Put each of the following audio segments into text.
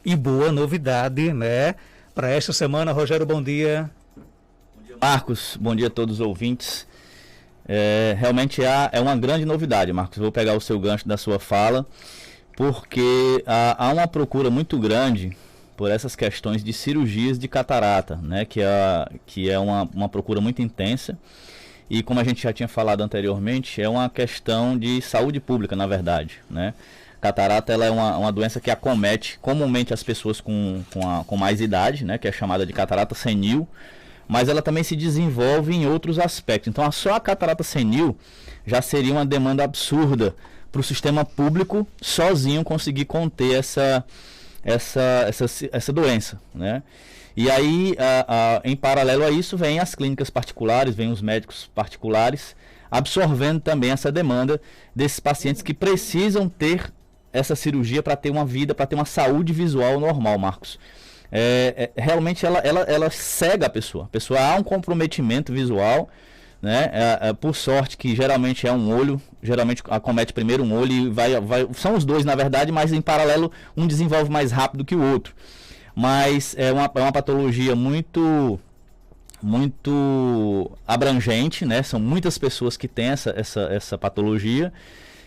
e boa novidade, né? Para esta semana, Rogério, bom dia. Bom dia, Marcos. Bom dia a todos os ouvintes. Realmente é uma grande novidade, Marcos. Vou pegar o seu gancho da sua fala, porque há uma procura muito grande por essas questões de cirurgias de catarata, né? Que é uma procura muito intensa. E como a gente já tinha falado anteriormente, é uma questão de saúde pública, na verdade, né? Catarata ela é uma doença que acomete comumente as pessoas com mais idade, né? Que é chamada de catarata senil, mas ela também se desenvolve em outros aspectos. Então, só a catarata senil já seria uma demanda absurda para o sistema público sozinho conseguir conter essa doença, né? E aí, em paralelo a isso, vem as clínicas particulares, vem os médicos particulares, absorvendo também essa demanda desses pacientes que precisam ter essa cirurgia para ter uma vida, para ter uma saúde visual normal, Marcos. Realmente ela cega a pessoa. Há um comprometimento visual, né? Por sorte que geralmente é um olho, geralmente acomete primeiro um olho e são os dois na verdade, mas em paralelo um desenvolve mais rápido que o outro. Mas é uma patologia muito abrangente, né? São muitas pessoas que têm essa patologia.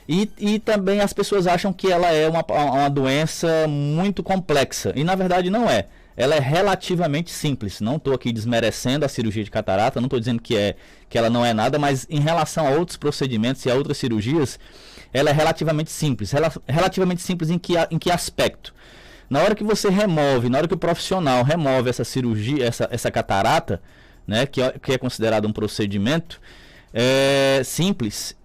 E também as pessoas acham que ela é uma doença muito complexa. E na verdade não é. Ela é relativamente simples. Não estou aqui desmerecendo a cirurgia de catarata, não estou dizendo que ela não é nada, mas em relação a outros procedimentos e a outras cirurgias, ela é relativamente simples. Relativamente simples em que aspecto? Na hora que você remove, na hora que o profissional remove essa cirurgia, essa catarata, né, que é considerado um procedimento simples,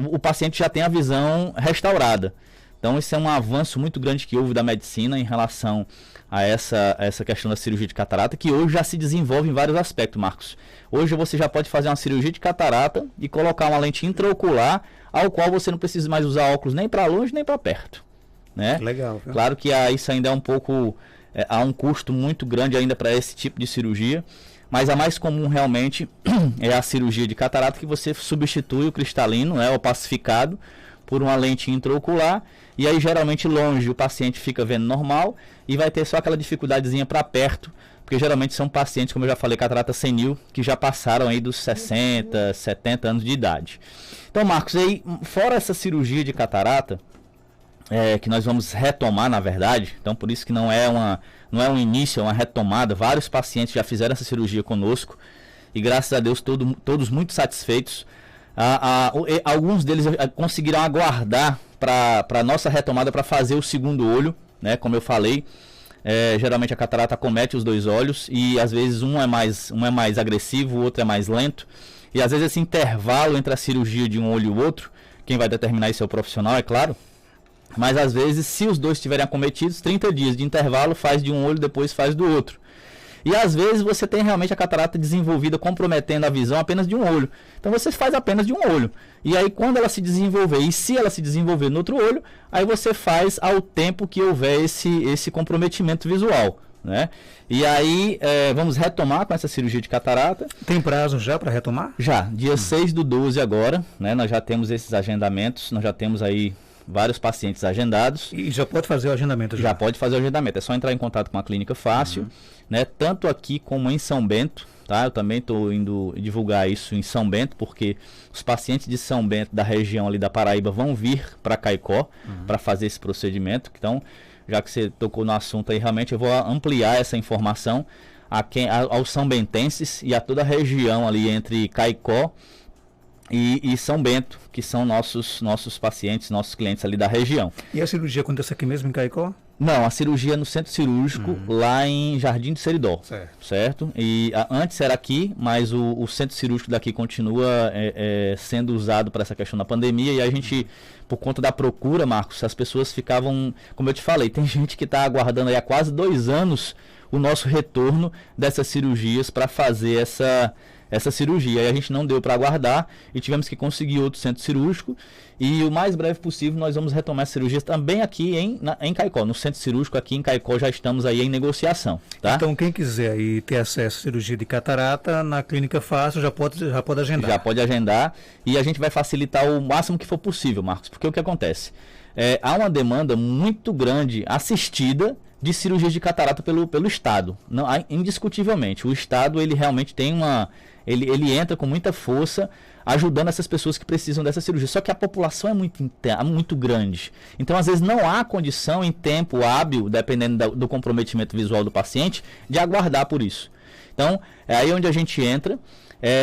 o paciente já tem a visão restaurada. Então esse é um avanço muito grande que houve da medicina em relação a essa questão da cirurgia de catarata, que hoje já se desenvolve em vários aspectos, Marcos. Hoje você já pode fazer uma cirurgia de catarata e colocar uma lente intraocular, ao qual você não precisa mais usar óculos nem para longe nem para perto, né? Legal. Viu? Claro que isso ainda é um pouco, há um custo muito grande ainda para esse tipo de cirurgia. Mas a mais comum realmente é a cirurgia de catarata, que você substitui o cristalino, né, o pacificado, por uma lente intraocular. E aí geralmente longe o paciente fica vendo normal e vai ter só aquela dificuldadezinha para perto, porque geralmente são pacientes, como eu já falei, catarata senil, que já passaram aí dos 60, 70 anos de idade. Então, Marcos, aí, fora essa cirurgia de catarata, que nós vamos retomar, na verdade, então por isso que não é um início, é uma retomada. Vários pacientes já fizeram essa cirurgia conosco e graças a Deus todos muito satisfeitos. Alguns deles conseguiram aguardar para a nossa retomada para fazer o segundo olho, né? Como eu falei, geralmente a catarata acomete os dois olhos e às vezes um é mais agressivo, o outro é mais lento. E às vezes esse intervalo entre a cirurgia de um olho e o outro, quem vai determinar isso é o profissional, é claro. Mas às vezes, se os dois estiverem acometidos, 30 dias de intervalo faz de um olho, depois faz do outro. E às vezes você tem realmente a catarata desenvolvida, comprometendo a visão apenas de um olho. Então você faz apenas de um olho. E aí quando ela se desenvolver, e se ela se desenvolver no outro olho, aí você faz ao tempo que houver esse comprometimento visual, né? E aí vamos retomar com essa cirurgia de catarata. Tem prazo já para retomar? Já, dia 6/12 agora, né? Nós já temos esses agendamentos, nós já temos aí vários pacientes agendados. E já pode fazer o agendamento? Já pode fazer o agendamento, é só entrar em contato com a Clínica Fácil, né? Tanto aqui como em São Bento, tá? Eu também estou indo divulgar isso em São Bento, porque os pacientes de São Bento, da região ali da Paraíba, vão vir para Caicó para fazer esse procedimento. Então, já que você tocou no assunto aí, realmente eu vou ampliar essa informação aos são bentenses e a toda a região ali entre Caicó e São Bento, que são nossos pacientes, nossos clientes ali da região. E a cirurgia acontece aqui mesmo em Caicó? Não, a cirurgia é no centro cirúrgico, lá em Jardim do Seridó, certo? E antes era aqui, mas o centro cirúrgico daqui continua sendo usado para essa questão da pandemia. E a gente, por conta da procura, Marcos, as pessoas ficavam, como eu te falei, tem gente que está aguardando aí há quase 2 anos o nosso retorno dessas cirurgias para fazer essa cirurgia. Aí a gente não deu para aguardar e tivemos que conseguir outro centro cirúrgico. E o mais breve possível nós vamos retomar essa cirurgia também aqui em Caicó. No centro cirúrgico aqui em Caicó já estamos aí em negociação. Tá? Então quem quiser aí ter acesso à cirurgia de catarata na Clínica Fácil já pode agendar. Já pode agendar e a gente vai facilitar o máximo que for possível, Marcos. Porque o que acontece? há uma demanda muito grande assistida de cirurgias de catarata pelo Estado. Não, indiscutivelmente, o Estado ele realmente tem ele entra com muita força ajudando essas pessoas que precisam dessa cirurgia. Só que a população é muito grande. Então, às vezes, não há condição em tempo hábil, dependendo do comprometimento visual do paciente, de aguardar por isso. Então, é aí onde a gente entra,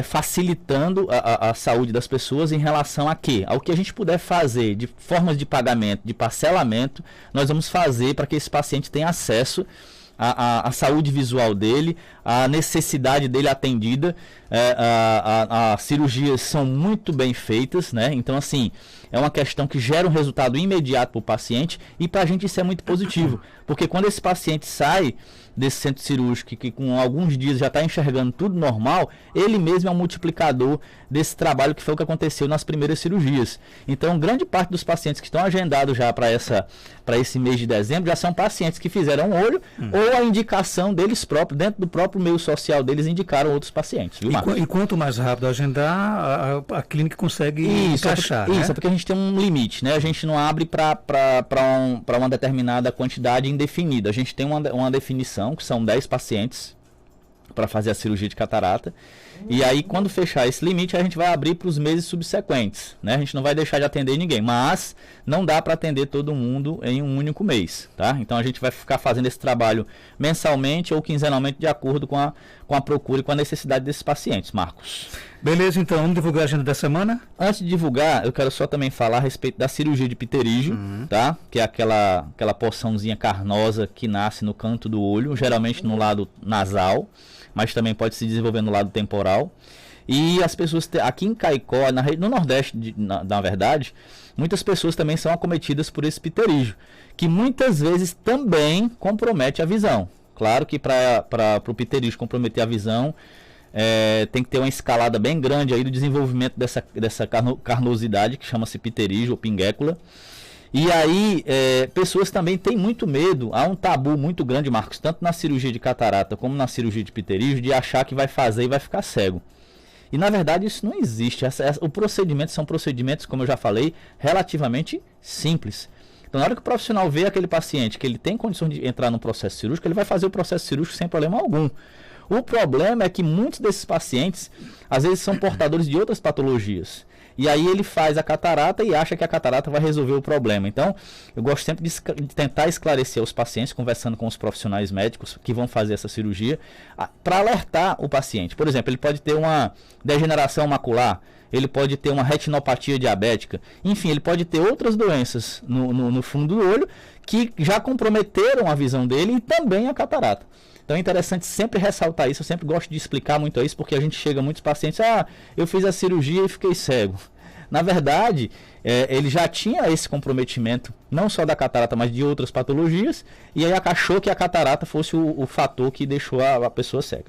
facilitando a saúde das pessoas em relação a quê? Ao que a gente puder fazer de formas de pagamento, de parcelamento, nós vamos fazer para que esse paciente tenha acesso a saúde visual dele, a necessidade dele atendida. As cirurgias são muito bem feitas, né? Então, assim, é uma questão que gera um resultado imediato para o paciente, e para a gente isso é muito positivo, porque quando esse paciente sai desse centro cirúrgico, que com alguns dias já está enxergando tudo normal, ele mesmo é um multiplicador desse trabalho, que foi o que aconteceu nas primeiras cirurgias. Então, grande parte dos pacientes que estão agendados já para esse mês de dezembro, já são pacientes que fizeram um olho, ou a indicação deles próprios, dentro do próprio meio social deles, indicaram outros pacientes. Viu, Marcos? E quanto mais rápido agendar, a clínica consegue encaixar, né? Isso, é porque a gente tem um limite, né? A gente não abre para uma determinada quantidade indefinida. A gente tem uma definição, que são 10 pacientes para fazer a cirurgia de catarata. E aí, quando fechar esse limite, a gente vai abrir para os meses subsequentes, né? A gente não vai deixar de atender ninguém, mas não dá para atender todo mundo em um único mês, tá? Então, a gente vai ficar fazendo esse trabalho mensalmente ou quinzenalmente, de acordo com a procura e com a necessidade desses pacientes, Marcos. Beleza, então, vamos divulgar a agenda da semana? Antes de divulgar, eu quero só também falar a respeito da cirurgia de pterígio, tá? Que é aquela porçãozinha carnosa que nasce no canto do olho, geralmente no lado nasal, mas também pode se desenvolver no lado temporal. E as pessoas, aqui em Caicó, no Nordeste, na verdade, muitas pessoas também são acometidas por esse pterígio, que muitas vezes também compromete a visão. Claro que para o pterígio comprometer a visão, tem que ter uma escalada bem grande aí do desenvolvimento dessa carnosidade, que chama-se pterígio ou pinguécula. E aí, pessoas também têm muito medo, há um tabu muito grande, Marcos, tanto na cirurgia de catarata como na cirurgia de pterígio, de achar que vai fazer e vai ficar cego. E na verdade isso não existe. O procedimento são procedimentos, como eu já falei, relativamente simples. Então, na hora que o profissional vê aquele paciente que ele tem condições de entrar no processo cirúrgico, ele vai fazer o processo cirúrgico sem problema algum. O problema é que muitos desses pacientes, às vezes, são portadores de outras patologias. E aí ele faz a catarata e acha que a catarata vai resolver o problema. Então, eu gosto sempre de tentar esclarecer os pacientes, conversando com os profissionais médicos que vão fazer essa cirurgia, para alertar o paciente. Por exemplo, ele pode ter uma degeneração macular, ele pode ter uma retinopatia diabética, enfim, ele pode ter outras doenças no fundo do olho que já comprometeram a visão dele, e também a catarata. Então é interessante sempre ressaltar isso, eu sempre gosto de explicar muito isso, porque a gente chega a muitos pacientes, eu fiz a cirurgia e fiquei cego. Na verdade, ele já tinha esse comprometimento, não só da catarata, mas de outras patologias, e aí achou que a catarata fosse o fator que deixou a pessoa cega.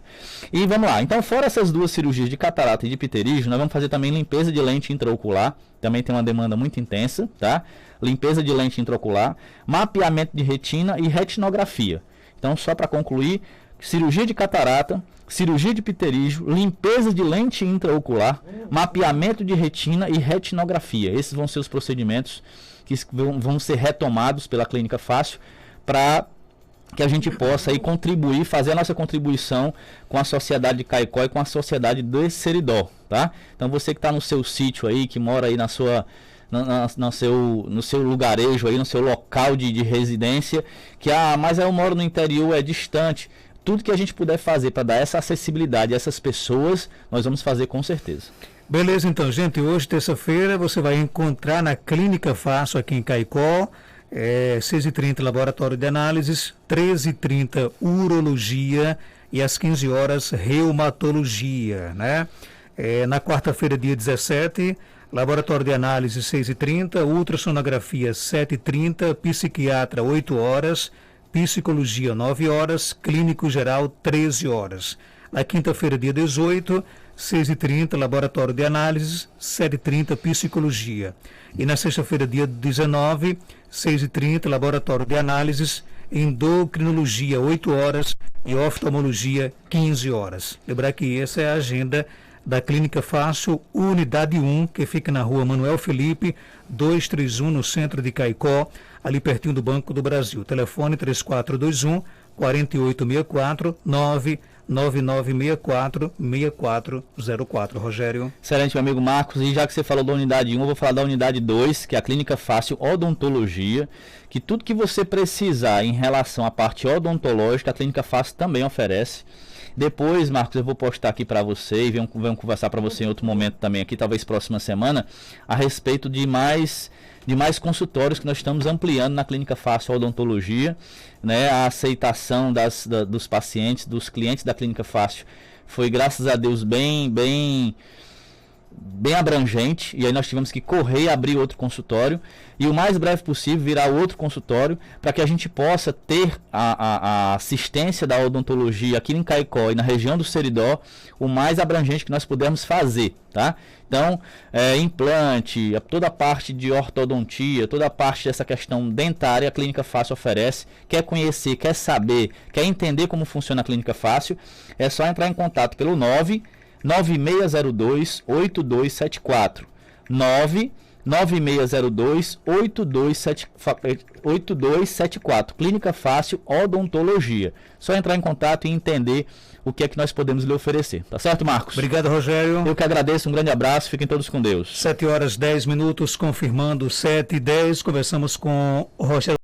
E vamos lá, então fora essas duas cirurgias de catarata e de pterígio, nós vamos fazer também limpeza de lente intraocular, também tem uma demanda muito intensa, tá? Limpeza de lente intraocular, mapeamento de retina e retinografia. Então, só para concluir, cirurgia de catarata, cirurgia de pterígio, limpeza de lente intraocular, mapeamento de retina e retinografia. Esses vão ser os procedimentos que vão ser retomados pela Clínica Fácil, para que a gente possa aí contribuir, fazer a nossa contribuição com a sociedade de Caicó e com a sociedade do Seridó, tá? Então, você que está no seu sítio aí, que mora aí no seu lugarejo aí, no seu local de residência, mas eu moro no interior, é distante. Tudo que a gente puder fazer para dar essa acessibilidade a essas pessoas, nós vamos fazer com certeza. Beleza, então, gente, hoje, terça-feira, você vai encontrar na Clínica Fácil aqui em Caicó, 6h30 laboratório de análises, 13h30 urologia e às 15 horas reumatologia, né? Na quarta-feira, dia 17, laboratório de análise 6h30, ultrassonografia 7h30, psiquiatra 8 horas, psicologia 9 horas, clínico geral 13 horas. Na quinta-feira, dia 18, 6h30, laboratório de análises, 7h30, psicologia. E na sexta-feira, dia 19, 6h30, laboratório de análises, endocrinologia 8 horas e oftalmologia 15 horas. Lembrar que essa é a agenda da Clínica Fácil, Unidade 1, que fica na rua Manuel Felipe, 231, no centro de Caicó, ali pertinho do Banco do Brasil. Telefone 3421-4864, 99964-6404. Rogério. Excelente, meu amigo Marcos. E já que você falou da unidade 1, eu vou falar da unidade 2, que é a Clínica Fácil Odontologia, que tudo que você precisar em relação à parte odontológica, a Clínica Fácil também oferece. Depois, Marcos, eu vou postar aqui para você e vamos conversar para você em outro momento também aqui, talvez próxima semana, a respeito de mais consultórios que nós estamos ampliando na Clínica Fácil Odontologia, né? A aceitação dos pacientes, dos clientes da Clínica Fácil foi, graças a Deus, bem abrangente, e aí nós tivemos que correr e abrir outro consultório, e o mais breve possível virar outro consultório, para que a gente possa ter a assistência da odontologia aqui em Caicó e na região do Seridó o mais abrangente que nós pudermos fazer, tá? Então, implante, toda a parte de ortodontia, toda a parte dessa questão dentária, a Clínica Fácil oferece. Quer conhecer, quer saber, quer entender como funciona a Clínica Fácil, é só entrar em contato pelo 9602-8274. 99602-8274. Clínica Fácil Odontologia. Só entrar em contato e entender o que é que nós podemos lhe oferecer. Tá certo, Marcos? Obrigado, Rogério. Eu que agradeço, um grande abraço, fiquem todos com Deus. 7h10, confirmando 7h10, conversamos com o Rogério.